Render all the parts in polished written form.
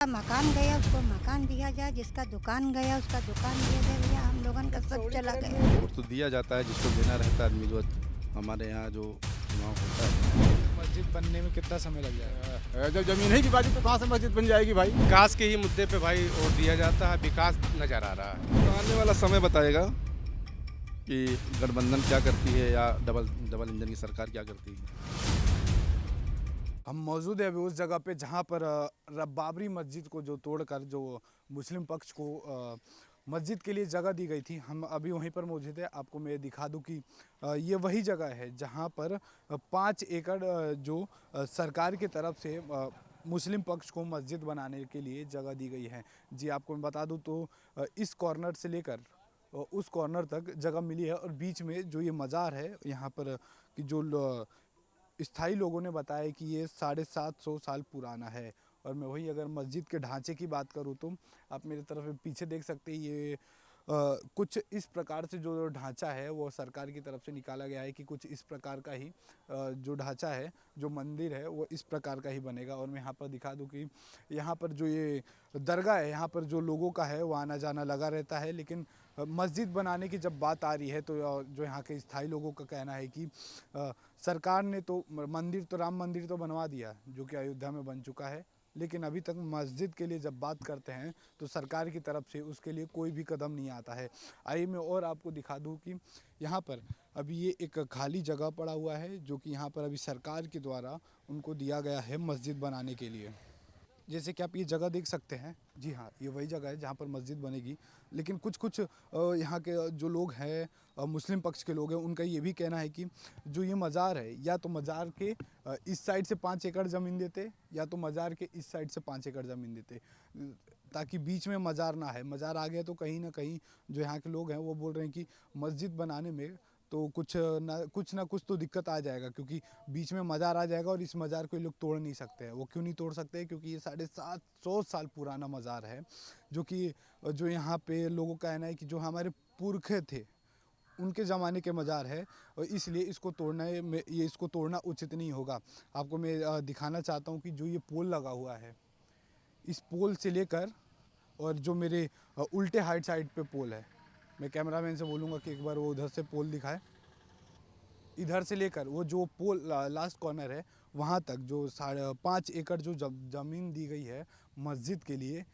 मकान गया उसको मकान दिया जाए, जिसका दुकान गया उसका दुकान दिया जाए। भैया हम लोगन का सब चला गया। वोट तो दिया जाता है जिसको देना रहता है आदमी जो हमारे यहाँ जो चुनाव होता है। मस्जिद बनने में कितना समय लग जाएगा? जब जमीन ही विवादित तो कहाँ से मस्जिद बन जाएगी भाई। विकास के ही मुद्दे पे भाई वोट दिया जाता है, विकास नजर आ रहा है। तो आने वाला समय बताएगा कि गठबंधन क्या करती है या डबल इंजन की सरकार क्या करती है। हम मौजूद है अभी उस जगह पे जहाँ पर बाबरी मस्जिद को जो तोड़कर जो मुस्लिम पक्ष को मस्जिद के लिए जगह दी गई थी, हम अभी वहीं पर मौजूद है। आपको मैं दिखा दूं कि ये वही जगह है जहाँ पर 5 एकड़ जो सरकार की तरफ से मुस्लिम पक्ष को मस्जिद बनाने के लिए जगह दी गई है। जी आपको मैं बता दूं तो इस कॉर्नर से लेकर उस कॉर्नर तक जगह मिली है और बीच में जो ये मज़ार है यहाँ पर कि जो स्थायी लोगों ने बताया कि ये 750 साल पुराना है। और मैं वही अगर मस्जिद के ढांचे की बात करूँ तो आप मेरे तरफ पीछे देख सकते हैं, ये कुछ इस प्रकार से जो ढांचा है वो सरकार की तरफ से निकाला गया है कि कुछ इस प्रकार का ही जो ढांचा है, जो मंदिर है वो इस प्रकार का ही बनेगा। और मैं यहाँ पर दिखा दूँ कि यहाँ पर जो ये दरगाह है, यहाँ पर जो लोगों का है वो आना जाना लगा रहता है। लेकिन मस्जिद बनाने की जब बात आ रही है तो जो यहाँ के स्थायी लोगों का कहना है कि सरकार ने तो मंदिर तो राम मंदिर तो बनवा दिया जो कि अयोध्या में बन चुका है, लेकिन अभी तक मस्जिद के लिए जब बात करते हैं तो सरकार की तरफ से उसके लिए कोई भी कदम नहीं आता है। आइए मैं और आपको दिखा दूं कि यहाँ पर अभी ये एक खाली जगह पड़ा हुआ है जो कि यहाँ पर अभी सरकार के द्वारा उनको दिया गया है मस्जिद बनाने के लिए। जैसे कि आप ये जगह देख सकते हैं, जी हाँ ये वही जगह है जहाँ पर मस्जिद बनेगी। लेकिन कुछ यहाँ के जो लोग हैं, मुस्लिम पक्ष के लोग हैं, उनका ये भी कहना है कि जो ये मज़ार है या तो मज़ार के इस साइड से 5 एकड़ ज़मीन देते या तो मज़ार के इस साइड से 5 एकड़ ज़मीन देते, ताकि बीच में मज़ार ना है। मज़ार आ गया तो कहीं ना कहीं जो यहाँ के लोग हैं वो बोल रहे हैं कि मस्जिद बनाने में तो कुछ ना कुछ तो दिक्कत आ जाएगा, क्योंकि बीच में मज़ार आ जाएगा और इस मज़ार को ये लोग तोड़ नहीं सकते हैं। वो क्यों नहीं तोड़ सकते हैं? क्योंकि ये 750 साल पुराना मज़ार है जो यहाँ पे लोगों का कहना है कि जो हमारे पुरखे थे उनके ज़माने के मज़ार है और इसलिए इसको तोड़ना उचित नहीं होगा। आपको मैं दिखाना चाहता हूँ कि जो ये पोल लगा हुआ है, इस पोल से लेकर और जो मेरे उल्टे हाइट साइड पे पोल है, मैं कैमरामैन से बोलूँगा कि एक बार वो उधर से पोल दिखाए। इधर से लेकर वो जो पोल लास्ट कॉर्नर है वहाँ तक जो 5.5 एकड़ जो ज़मीन दी गई है मस्जिद के लिए,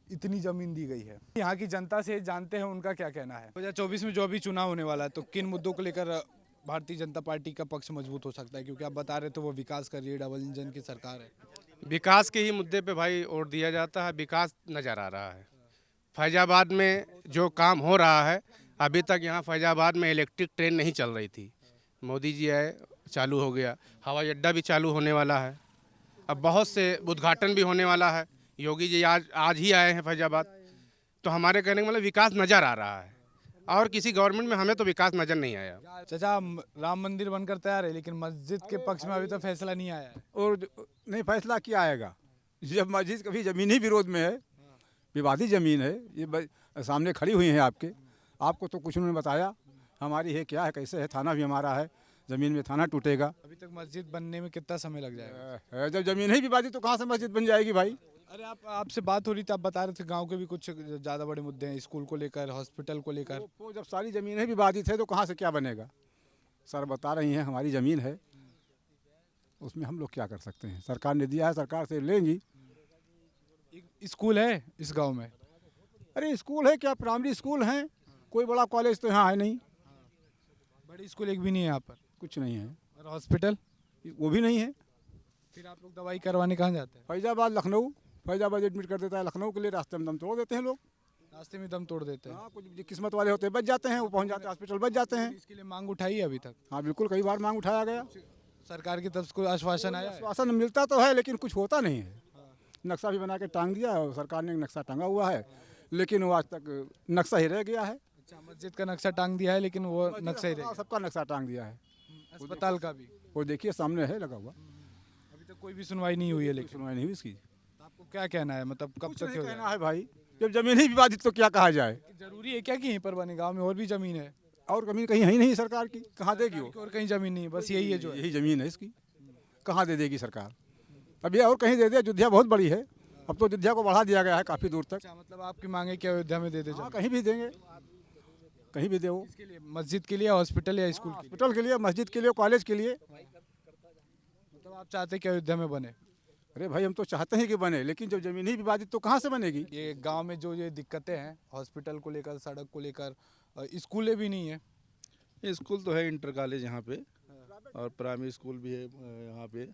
इतनी ज़मीन दी गई है। यहाँ की जनता से जानते हैं उनका क्या कहना है। 2024 में जो अभी चुनाव होने वाला है तो किन मुद्दों को लेकर भारतीय जनता पार्टी का पक्ष मजबूत हो सकता है? क्योंकि आप बता रहे थे वो विकास कर रही है, डबल इंजन की सरकार है। विकास के ही मुद्दे पे भाई वोट दिया जाता है, विकास नजर आ रहा है। फैजाबाद में जो काम हो रहा है, अभी तक यहाँ फैजाबाद में इलेक्ट्रिक ट्रेन नहीं चल रही थी, मोदी जी आए चालू हो गया। हवाई अड्डा भी चालू होने वाला है, अब बहुत से उद्घाटन भी होने वाला है। योगी जी आज ही आए हैं फैजाबाद, तो हमारे कहने का मतलब विकास नज़र आ रहा है। और किसी गवर्नमेंट में हमें तो विकास नज़र नहीं आया। चाचा राम मंदिर बनकर तैयार है लेकिन मस्जिद के पक्ष में अभी तक फैसला नहीं आया है। और नहीं फैसला क्या आएगा जब मस्जिद कभी ज़मीन ही विरोध में है, विवादित ज़मीन है। ये सामने खड़ी हुई हैं आपको तो कुछ उन्होंने बताया हमारी है क्या है कैसे है। थाना भी हमारा है, ज़मीन में थाना टूटेगा। अभी तक मस्जिद बनने में कितना समय लग जाएगा? जब ज़मीन ही विवादित तो कहाँ से मस्जिद बन जाएगी भाई। अरे आपसे बात हो रही थी, आप बता रहे थे गांव के भी कुछ ज़्यादा बड़े मुद्दे हैं, स्कूल को लेकर, हॉस्पिटल को लेकर। वो जब सारी ज़मीन ही विवादित है तो कहाँ से क्या बनेगा। सर बता रही हैं हमारी ज़मीन है, उसमें हम लोग क्या कर सकते हैं। सरकार ने दिया है, सरकार से लेंगी। स्कूल है इस गांव में? अरे स्कूल है क्या, प्राइमरी स्कूल हैं, कोई बड़ा कॉलेज तो यहाँ है नहीं। बड़ी स्कूल एक भी नहीं है यहाँ पर? कुछ नहीं है। और हॉस्पिटल? वो भी नहीं है। फिर आप लोग दवाई करवाने कहाँ जाते हैं? फैजाबाद लखनऊ, फैजाबाद एडमिट कर देता है लखनऊ के लिए, रास्ते में दम तोड़ देते हैं लोग। रास्ते में दम तोड़ देते हैं? हाँ, कुछ किस्मत वाले होते हैं बच जाते हैं, वो पहुँच जाते हैं हॉस्पिटल बच जाते हैं। इसके लिए मांग उठाई है अभी तक? हाँ बिल्कुल, कई बार मांग उठाया गया। सरकार की तरफ से कोई आश्वासन आया है? आश्वासन मिलता तो है लेकिन कुछ होता नहीं है। नक्शा भी बना के टांग दिया है, सरकार ने नक्शा टांगा हुआ है लेकिन वो आज तक नक्शा ही रह गया है। अच्छा, मस्जिद का नक्शा टांग दिया है लेकिन वो नक्शा ही रह गया। सबका नक्शा टांग दिया है। अस्पताल का भी? वो देखिए सामने है लगा हुआ। अभी तक कोई भी सुनवाई नहीं हुई है। लेकिन सुनवाई नहीं हुई इसकी। आपको क्या कहना है, मतलब कब कुछ तक नहीं हो कहना जाएगा? है भाई, जब जमीन ही विवादित तो क्या कहा जाए। जरूरी है क्या कि यहीं पर बने? गांव में और भी जमीन है? और जमीन कहीं है ही नहीं सरकार की, कहाँ देगी वो। और कहीं जमीन नहीं है, बस यही है जो है। यही जमीन है इसकी, कहाँ दे देगी सरकार। अब ये और कहीं दे दे, अयोध्या बहुत बड़ी है, अब तो अयोध्या को बढ़ा दिया गया है काफ़ी दूर तक। अच्छा, मतलब आपकी मांगे क्या अयोध्या में दे दे? हाँ, कहीं भी देंगे, कहीं भी दे वो। किसके लिए? मस्जिद के लिए, हॉस्पिटल या स्कूल के लिए? हॉस्पिटल के लिए, मस्जिद के लिए, कॉलेज के लिए। मतलब आप चाहते हैं कि अयोध्या में बने? अरे भाई, हम तो चाहते हैं कि बने, लेकिन जब ज़मीन ही विवादित तो कहाँ से बनेगी? ये गांव में जो ये दिक्कतें हैं हॉस्पिटल को लेकर, सड़क को लेकर, स्कूलें भी नहीं है। ये स्कूल तो है इंटर कॉलेज यहाँ पे, और प्राइमरी स्कूल भी है यहाँ पे,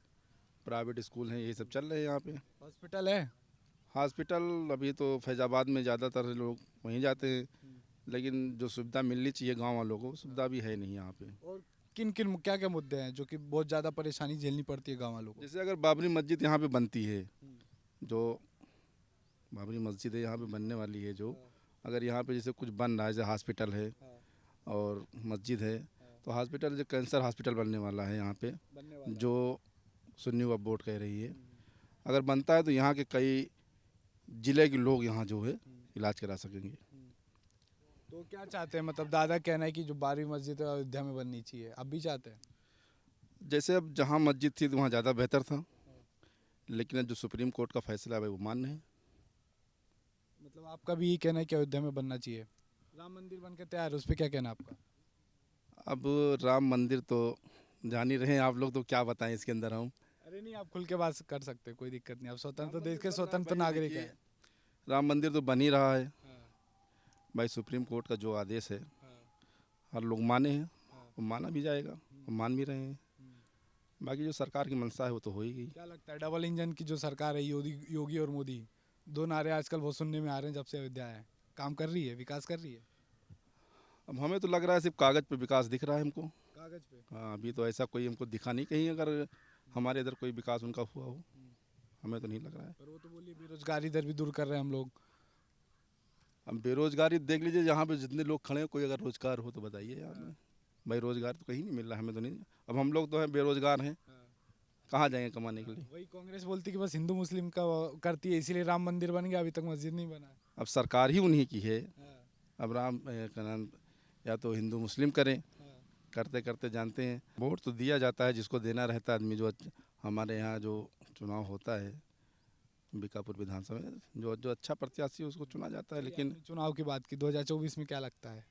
प्राइवेट स्कूल हैं, यही सब चल रहे हैं यहाँ पे। हॉस्पिटल है? हॉस्पिटल अभी तो फैजाबाद में ज़्यादातर लोग वहीं जाते हैं, लेकिन जो सुविधा मिलनी चाहिए गांव वालों को, सुविधा भी है नहीं यहाँ पे। और किन किन क्या क्या मुद्दे हैं जो कि बहुत ज़्यादा परेशानी झेलनी पड़ती है गांव वालों को? जैसे अगर बाबरी मस्जिद यहाँ पे बनती है, जो बाबरी मस्जिद है यहाँ पे बनने वाली है, जो अगर यहाँ पे जैसे कुछ बन रहा है, जैसे हॉस्पिटल है और मस्जिद है, तो हॉस्पिटल जो कैंसर हॉस्पिटल बनने वाला है यहाँ पे, जो सुन्नी वक्फ बोर्ड कह रही है, अगर बनता है तो यहाँ के कई ज़िले के लोग यहाँ जो है इलाज करा सकेंगे। तो क्या चाहते हैं? मतलब दादा कहना है कि जो बाबरी मस्जिद है अयोध्या में बननी चाहिए, अब भी चाहते हैं? जैसे अब जहाँ मस्जिद थी तो वहाँ ज़्यादा बेहतर था, लेकिन अब जो सुप्रीम कोर्ट का फैसला है वो मान्य है। मतलब आपका भी यही कहना है कि अयोध्या में बनना चाहिए? राम मंदिर बन के तैयार है, उस पर क्या कहना है आपका? अब राम मंदिर तो जान ही रहे हैं आप लोग, तो क्या बताएं इसके अंदर हम। अरे नहीं, आप खुल के बात कर सकते हैं, कोई दिक्कत नहीं। आप स्वतंत्र देश के स्वतंत्र नागरिक हैं। राम मंदिर तो बन ही रहा है भाई, सुप्रीम कोर्ट का जो आदेश है हर लोग माने हैं, वो माना भी जाएगा, वो मान भी रहे हैं। बाकी जो सरकार की मंशा है वो तो हो ही गई। क्या लगता है डबल इंजन की जो सरकार है, योगी और मोदी, दो नारे आजकल बहुत सुनने में आ रहे हैं जब से अयोध्या है, काम कर रही है, विकास कर रही है? अब हमें तो लग रहा है सिर्फ कागज़ पे विकास दिख रहा है हमको। कागज पे? हाँ, अभी तो ऐसा कोई हमको दिखा नहीं कहीं अगर हमारे इधर कोई विकास उनका हुआ हो, हमें तो नहीं लग रहा है। पर वो तो बोलिए बेरोजगारी इधर भी दूर कर रहे हैं हम लोग। अब बेरोजगारी देख लीजिए, यहाँ पे जितने लोग खड़े हैं, कोई अगर रोजगार हो तो बताइए यहाँ में। भाई रोजगार तो कहीं नहीं मिल रहा, हमें तो नहीं। अब हम लोग तो हैं बेरोजगार हैं, कहाँ जाएंगे कमाने के लिए? वही कांग्रेस बोलती कि बस हिंदू मुस्लिम का करती है, इसीलिए राम मंदिर बन गया, अभी तक मस्जिद नहीं बना है। अब सरकार ही उन्हीं की है, अब राम का नाम या तो हिंदू मुस्लिम करें, करते करते जानते हैं वोट तो दिया जाता है जिसको देना रहता है आदमी। जो हमारे यहाँ जो चुनाव होता है बीकापुर विधानसभा में, जो अच्छा प्रत्याशी है उसको चुना जाता है। लेकिन चुनाव की बात की 2024 में क्या लगता है,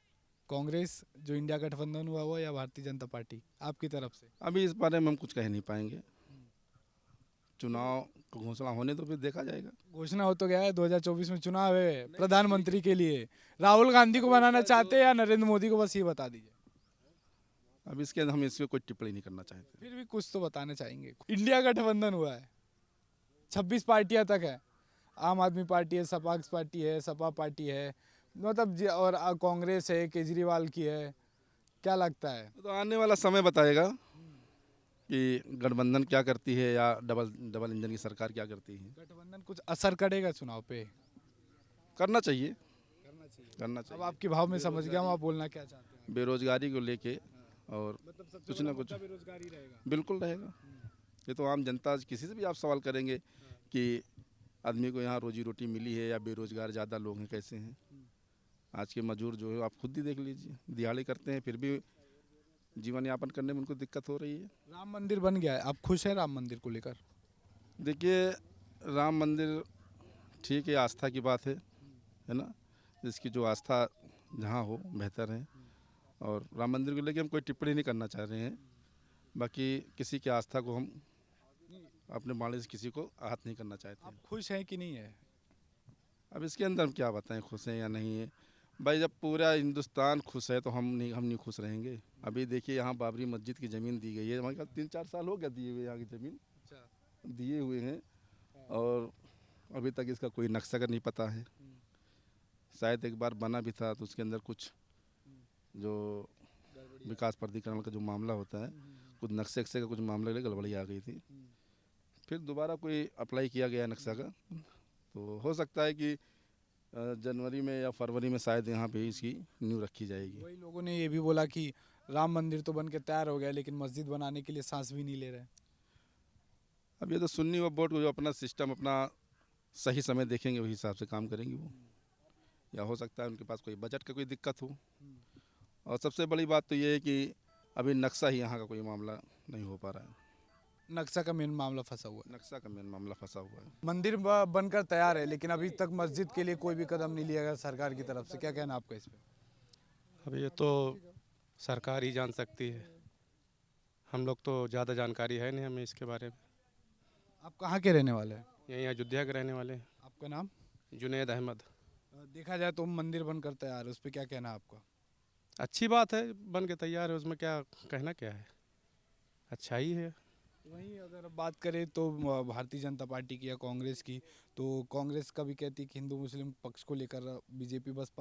कांग्रेस जो इंडिया गठबंधन हुआ हुआ या भारतीय जनता पार्टी आपकी तरफ से? अभी इस बारे में हम कुछ कह नहीं पाएंगे, चुनाव को घोषणा होने तो फिर देखा जाएगा। घोषणा हो तो गया है, 2024 में चुनाव है प्रधानमंत्री के लिए। राहुल गांधी को बनाना चाहते हैं या नरेंद्र मोदी को, बस ये बता दीजिए। अब इसके अंदर हम इसमें कोई टिप्पणी नहीं करना चाहते। फिर भी कुछ तो बताना चाहेंगे। इंडिया गठबंधन हुआ है, 26 पार्टियां तक है, आम आदमी पार्टी है, सपा पार्टी है, सपा पार्टी है, मतलब और कांग्रेस है, केजरीवाल की है। क्या लगता है? तो आने वाला समय बताएगा कि गठबंधन क्या करती है या डबल इंजन की सरकार क्या करती है। गठबंधन कुछ असर करेगा चुनाव पे? करना चाहिए, करना अब चाहिए। आपके भाव में समझ गया हूँ आप बोलना क्या चाहते हैं। बेरोजगारी को लेके और कुछ ना कुछ बेरोजगारी रहेगा। बिल्कुल रहेगा। ये तो आम जनता किसी से भी आप सवाल करेंगे कि आदमी को यहाँ रोजी रोटी मिली है या बेरोजगार ज़्यादा लोग हैं, कैसे हैं। आज के मजदूर जो है आप खुद ही देख लीजिए, दिहाड़ी करते हैं फिर भी जीवन यापन करने में उनको दिक्कत हो रही है। राम मंदिर बन गया है, आप खुश हैं राम मंदिर को लेकर? देखिए, राम मंदिर ठीक है, आस्था की बात है ना, जिसकी जो आस्था जहाँ हो बेहतर है। और राम मंदिर को लेकर हम कोई टिप्पणी नहीं करना चाह रहे हैं। बाकी किसी की आस्था को हम अपने बाणे से किसी को आहत नहीं करना चाहते। आप खुश हैं कि नहीं है? अब इसके अंदर हम क्या बताएं, खुश हैं या नहीं है। भाई जब पूरा हिंदुस्तान खुश है तो हम नहीं खुश रहेंगे। अभी देखिए यहाँ बाबरी मस्जिद की ज़मीन दी गई है, हमारे पास 3-4 साल हो गया दिए हुए, यहाँ की ज़मीन दिए हुए हैं और अभी तक इसका कोई नक्शा का नहीं पता है। शायद एक बार बना भी था तो उसके अंदर कुछ जो विकास प्राधिकरण का जो मामला होता है, कुछ नक्शे का कुछ मामले में गड़बड़ी आ गई थी। फिर दोबारा कोई अप्लाई किया गया नक्शा का, तो हो सकता है कि जनवरी में या फरवरी में शायद यहाँ पे इसकी नींव रखी जाएगी। वही लोगों ने ये भी बोला कि राम मंदिर तो बन के तैयार हो गया लेकिन मस्जिद बनाने के लिए सांस भी नहीं ले रहे। अब ये तो सुन्नी वक्फ बोर्ड को जो अपना सिस्टम अपना सही समय देखेंगे वही हिसाब से काम करेंगे वो, या हो सकता है उनके पास कोई बजट का कोई दिक्कत हो। और सबसे बड़ी बात तो ये है कि अभी नक्शा ही यहाँ का कोई मामला नहीं हो पा रहा है। नक्शा का मेन मामला फंसा हुआ है। नक्शा का मेन मामला फंसा हुआ है। मंदिर बनकर तैयार है, लेकिन अभी तक मस्जिद के लिए कोई भी कदम नहीं लिया गया सरकार की तरफ से। क्या कहना आपका इस पे? अब ये तो सरकार ही जान सकती है, हम लोग तो ज़्यादा जानकारी है नहीं हमें इसके बारे में। आप कहाँ के रहने वाले हैं? यहीं अयोध्या के रहने वाले हैं। आपका नाम? जुनेद अहमद। देखा जाए तो मंदिर बनकर तैयार है, उस पर क्या कहना है आपका? अच्छी बात है, बन के तैयार है, उसमें क्या कहना क्या है, अच्छा ही है। वहीं अगर बात करें तो भारतीय जनता पार्टी की या कांग्रेस की, तो कांग्रेस का भी कहती है कि हिंदू मुस्लिम पक्ष को लेकर बीजेपी बस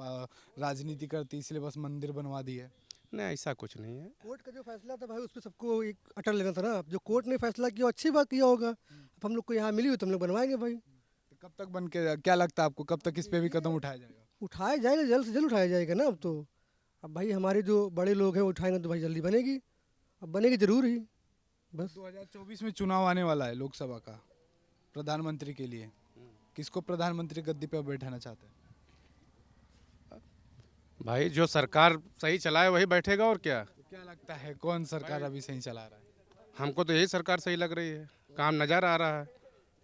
राजनीति करती, इसलिए बस मंदिर बनवा दी है। नहीं, ऐसा कुछ नहीं है। कोर्ट का जो फैसला था भाई उस पर सबको एक अटल लेना था ना। अब जो कोर्ट ने फैसला किया अच्छी बात किया होगा। अब हम लोग को यहाँ मिली हुई तो हम लोग बनवाएंगे भाई। तो कब तक बन के, क्या लगता है आपको, कब तक इस पे भी कदम उठाया जाएगा? उठाया जाएगा, जल्द से जल्द उठाया जाएगा ना। अब तो अब भाई हमारे जो बड़े लोग हैं उठाएंगे तो भाई जल्दी बनेगी, अब बनेगी ज़रूर ही। बस 2024 में चुनाव आने वाला है लोकसभा का, प्रधानमंत्री के लिए किसको प्रधानमंत्री गद्दी पे बैठाना चाहते हैं? भाई जो सरकार सही चलाए वही बैठेगा, और क्या। तो क्या लगता है कौन सरकार अभी सही चला रहा है? हमको तो यही सरकार सही लग रही है, काम नज़र आ रहा है।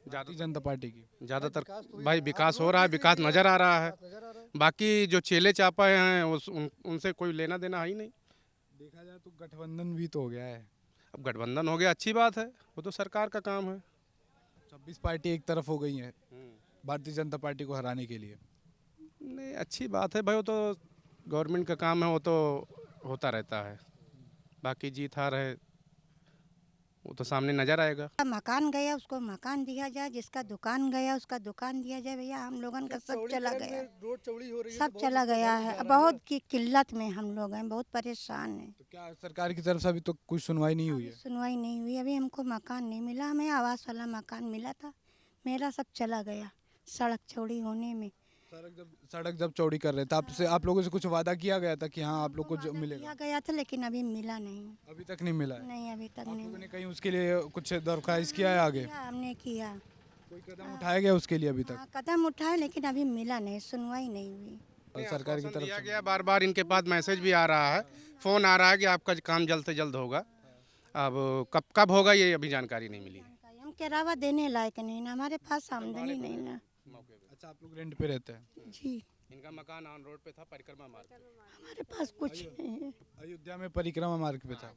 भारतीय जनता पार्टी की। ज़्यादातर भाई विकास हो रहा है, विकास नज़र आ रहा है। बाकी जो चेले चापा हैं उनसे कोई लेना देना है ही नहीं। देखा जाए तो गठबंधन भी तो हो गया है। अब गठबंधन हो गया, अच्छी बात है, वो तो सरकार का काम है। 26 पार्टी एक तरफ हो गई हैं भारतीय जनता पार्टी को हराने के लिए। नहीं, अच्छी बात है भाई, वो तो गवर्नमेंट का काम है, वो तो होता रहता है। बाकी जीत हार है वो तो सामने नज़र आएगा। मकान गया उसको मकान दिया जाए, जिसका दुकान गया उसका दुकान दिया जाए। भैया हम लोगन का सब चला गया, रोड चौड़ी हो रही है, सब चला गया है। बहुत की किल्लत में हम लोग हैं, बहुत परेशान हैं। तो क्या सरकार की तरफ से अभी तो कुछ सुनवाई नहीं हुई है? सुनवाई नहीं हुई, अभी हमको मकान नहीं मिला। हमें आवास वाला मकान मिला था, मेरा सब चला गया सड़क चौड़ी होने में। सड़क जब चौड़ी कर रहे थे आपसे, आप लोगों से कुछ वादा किया गया था कि हाँ आप लोग को जो वादा मिलेगा? किया गया था लेकिन अभी मिला नहीं, अभी तक नहीं मिला है। नहीं अभी तक आप नहीं लोगों ने मिला। कहीं उसके लिए कुछ दरख्वास्त किया है आगे? किया, हमने किया, कोई कदम उठाया गया उसके लिए अभी तक? हाँ, कदम उठाए लेकिन अभी मिला नहीं, सुनवाई नहीं हुई। और सरकार की तरफ दिया से गया, बार बार इनके पास मैसेज भी आ रहा है, फ़ोन आ रहा है कि आपका काम जल्द से जल्द होगा। अब कब कब होगा ये अभी जानकारी नहीं मिली है। हम किराया देने लायक नहीं ना, हमारे पास आमदनी नहीं ना। अच्छा, आप लोग रेंट पे रहते हैं? जी, इनका मकान ऑन रोड पे था, परिक्रमा मार्ग पे। हमारे पास कुछ नहीं है। अयोध्या में परिक्रमा मार्ग पे था।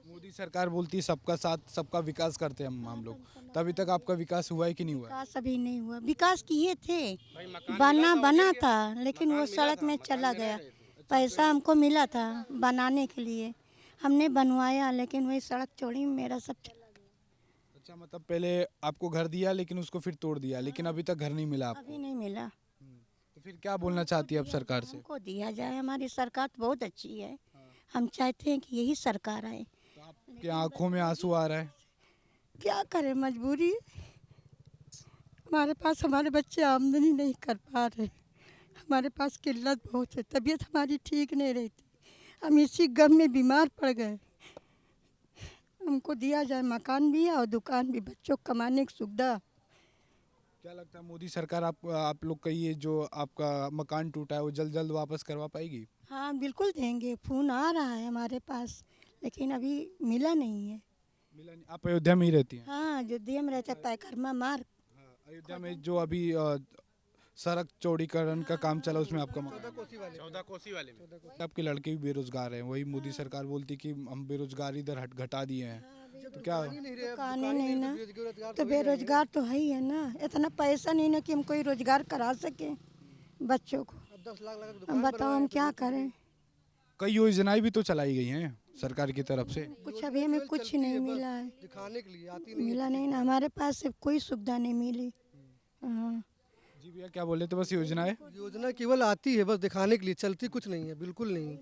मोदी सरकार बोलती है सबका साथ सबका विकास करते हैं हम लोग, तो अभी तक आपका विकास हुआ है कि नहीं हुआ? विकास अभी नहीं हुआ, विकास किए थे, भाई मकान बना था लेकिन वो सड़क में चला गया। पैसा हमको मिला था बनाने के लिए, हमने बनवाया लेकिन वही सड़क चौड़ी में मेरा सब चला गया। अच्छा, मतलब पहले आपको घर दिया लेकिन उसको फिर तोड़ दिया, लेकिन अभी तक घर नहीं मिला आपको। अभी नहीं मिला। तो फिर क्या बोलना चाहती है अब सरकार से? हमको दिया जाए, हमारी सरकार तो बहुत अच्छी है, हम चाहते हैं कि यही सरकार आए। तो आपकी आंखों में आंसू आ रहा है? क्या करें, मजबूरी है। हमारे पास हमारे बच्चे आमदनी नहीं कर पा रहे, हमारे पास किल्लत बहुत है, तबीयत हमारी ठीक नहीं रहती, हम इसी गम में बीमार पड़ गए। हमको दिया जाए मकान भी और दुकान भी, बच्चों को कमाने की सुविधा। क्या लगता है मोदी सरकार आप लोग का ये जो आपका मकान टूटा है वो जल्द जल्द वापस करवा पाएगी? हाँ बिल्कुल देंगे, फ़ोन आ रहा है हमारे पास लेकिन अभी मिला नहीं है। मिला नहीं? आप अयोध्या में ही रहती हैं? हाँ, अयोध्या में रहता है, परिक्रमा मार्ग। अयोध्या में जो अभी सड़क चौड़ीकरण का काम चला उसमें आपका मकान? 14 कोसी वाले में। आपके लड़के भी बेरोजगार हैं, वही मोदी सरकार बोलती कि हम बेरोजगारी दर घटा दिए हैं, तो क्या? दुकान ही नहीं ना, तो बेरोजगार तो है ही है ना। इतना पैसा नहीं ना कि हम कोई रोजगार करा सके बच्चों को। 10 लाख हम बताओ हम क्या करें। कई योजनाएं भी तो चलाई गई हैं सरकार की तरफ से। कुछ अभी हमें कुछ नहीं मिला है, दिखाने के लिए आती नहीं। मिला नहीं ना, हमारे पास से कोई सुविधा नहीं मिली। हाँ, जी भैया, क्या बोले? तो बस योजनाएं योजना केवल आती है बस दिखाने के लिए, चलती कुछ नहीं है, बिल्कुल नहीं।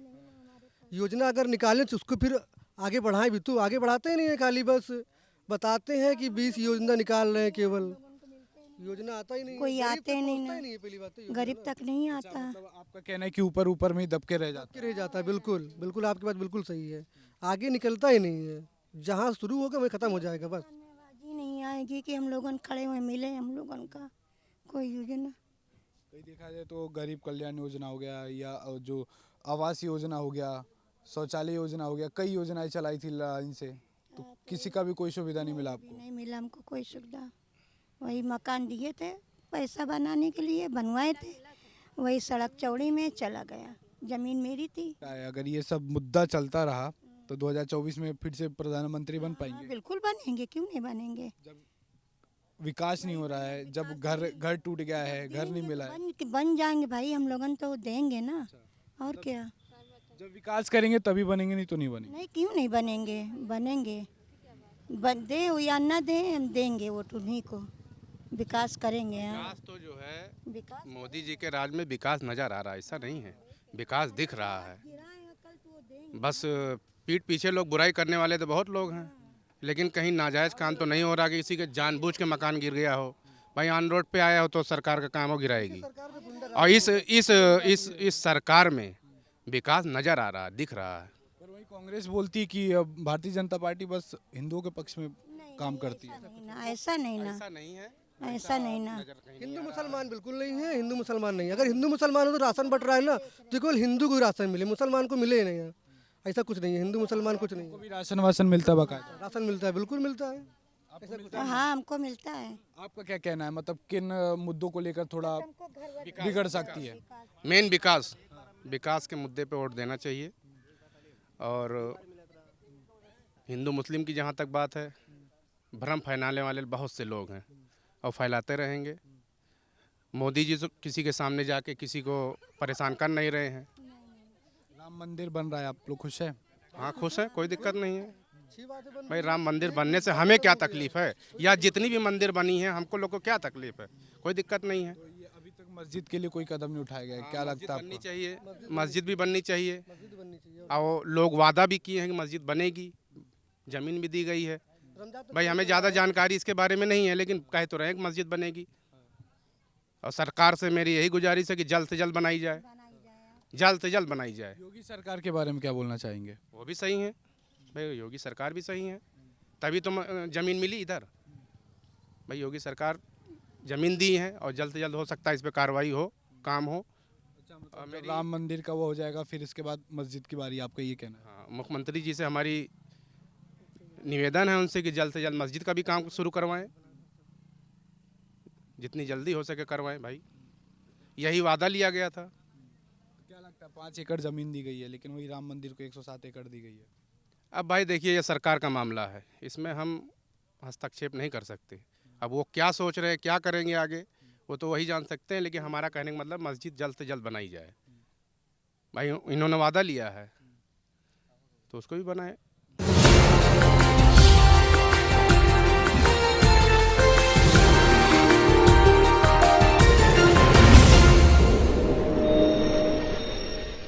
योजना अगर निकालें तो उसको फिर आगे बढ़ाएं भी, तो आगे बढ़ाते ही नहीं है, खाली बस बताते हैं कि 20 योजना निकाल रहे हैं, केवल योजना आता ही नहीं है। कोई गरीब आते तक नहीं पहुंचता ना, ही नहीं है, पहली बात तो योजना गरीब तक नहीं आता। मतलब आपका कहना है कि ऊपर ऊपर में ही दबके रह जाते रह जाता है। बिल्कुल बिल्कुल, आपकी बात बिल्कुल सही है, आगे निकलता ही नहीं है। जहाँ शुरू होगा वहीं ख़त्म हो जाएगा बस। धन्यवाद ही नहीं आएगी कि हम लोगन खड़े हुए मिले हम लोगन का कोई योजना। कहीं देखा जाए तो गरीब कल्याण योजना हो गया, या जो आवास योजना हो गया, शौचालय योजना हो गया, कई योजनाएं चलाई थी इनसे। तो किसी का भी कोई सुविधा नहीं मिला आपको? नहीं मिला हमको कोई सुविधा। वही मकान दिए थे पैसा बनाने के लिए, बनवाए थे, वही सड़क चौड़ी में चला गया। ज़मीन मेरी थी। क्या है, अगर ये सब मुद्दा चलता रहा तो 2024 में फिर से प्रधानमंत्री बन हाँ, पाएंगे? बिल्कुल बनेंगे, क्यों नहीं बनेंगे। विकास नहीं हो रहा है, जब घर टूट गया है, घर नहीं मिला है। बन जाएंगे भाई, हम लोगन तो देंगे ना, और क्या। जब विकास करेंगे तभी बनेंगे, नहीं तो नहीं बनेंगे। नहीं, क्यों नहीं बनेंगे, बनेंगे। दे या ना दे, हम देंगे वोट उन्हीं को, विकास करेंगे। हाँ, विकास तो जो है विकास मोदी जी के राज में विकास नज़र आ रहा है, ऐसा नहीं है, विकास दिख रहा है। बस पीठ पीछे लोग बुराई करने वाले तो बहुत लोग हैं, लेकिन कहीं नाजायज़ काम तो नहीं हो रहा कि किसी के जानबूझ के मकान गिर गया हो। भाई ऑन रोड पे आया हो तो सरकार का काम हो गिराएगी। और इस सरकार में विकास नज़र आ रहा है, दिख रहा है। पर वही कांग्रेस बोलती है कि अब भारतीय जनता पार्टी बस हिंदुओं के पक्ष में काम करती है। ऐसा नहीं ना, ऐसा नहीं है। ऐसा नहीं ना। हिंदू मुसलमान बिल्कुल नहीं है, हिंदू मुसलमान नहीं है। अगर हिंदू मुसलमान हो तो राशन बट रहा है ना, तो केवल हिंदू को ही राशन मिले, मुसलमान को मिले ही नहीं है। ऐसा कुछ नहीं है, हिंदू मुसलमान कुछ नहीं को है। भी राशन वाशन मिलता है बकायदा? राशन मिलता है, बिल्कुल मिलता है। ऐसा कुछ हाँ, हमको मिलता है। आपका क्या कहना है, मतलब किन मुद्दों को लेकर थोड़ा बिगड़ सकती है? मेन विकास के मुद्दे पे वोट देना चाहिए। और हिंदू मुस्लिम की जहाँ तक बात है, भ्रम फैलाने वाले बहुत से लोग हैं और फैलाते रहेंगे। मोदी जी तो किसी के सामने जाके किसी को परेशान कर नहीं रहे हैं। राम मंदिर बन रहा है, आप लोग खुश हैं? हाँ, खुश है, कोई दिक्कत नहीं है। अच्छी बात है। भाई राम मंदिर बनने से हमें क्या तकलीफ है, या जितनी भी मंदिर बनी है हमको लोग को क्या तकलीफ है, कोई दिक्कत नहीं है। तो ये अभी तक मस्जिद के लिए कोई कदम नहीं उठाया गया है, क्या लगता है बननी आपको? चाहिए, मस्जिद भी बननी चाहिए। मस्जिद बननी चाहिए। और लोग वादा भी किए हैं कि मस्जिद बनेगी, ज़मीन भी दी गई है। रमजान तो भाई हमें ज़्यादा जानकारी इसके बारे में नहीं है, लेकिन कह तो रहे हैं कि मस्जिद बनेगी। और सरकार से मेरी यही गुजारिश है कि जल्द से जल्द बनाई जाए, जल्द से जल्द बनाई जाए। योगी सरकार के बारे में क्या बोलना चाहेंगे? वो भी सही है भाई, योगी सरकार भी सही है, तभी तो ज़मीन मिली इधर। भाई योगी सरकार ज़मीन दी है और जल्द से जल्द हो सकता है इस पर कार्रवाई हो, काम हो। जब राम मंदिर का वो हो जाएगा फिर इसके बाद मस्जिद की बारी, आपका ये कहना है? हाँ, मुख्यमंत्री जी से हमारी निवेदन है उनसे कि जल्द से जल्द मस्जिद का भी काम शुरू करवाएं, जितनी जल्दी हो सके करवाएं भाई, यही वादा लिया गया था। क्या लगता है, 5 एकड़ जमीन दी गई है लेकिन वही राम मंदिर को 107 एकड़ दी गई है? अब भाई देखिए, ये सरकार का मामला है, इसमें हम हस्तक्षेप नहीं कर सकते। अब वो क्या सोच रहे हैं, क्या करेंगे आगे, वो तो वही जान सकते हैं। लेकिन हमारा कहने का मतलब मस्जिद जल्द से जल्द बनाई जाए। भाई इन्होंने वादा लिया है तो उसको भी बनाए।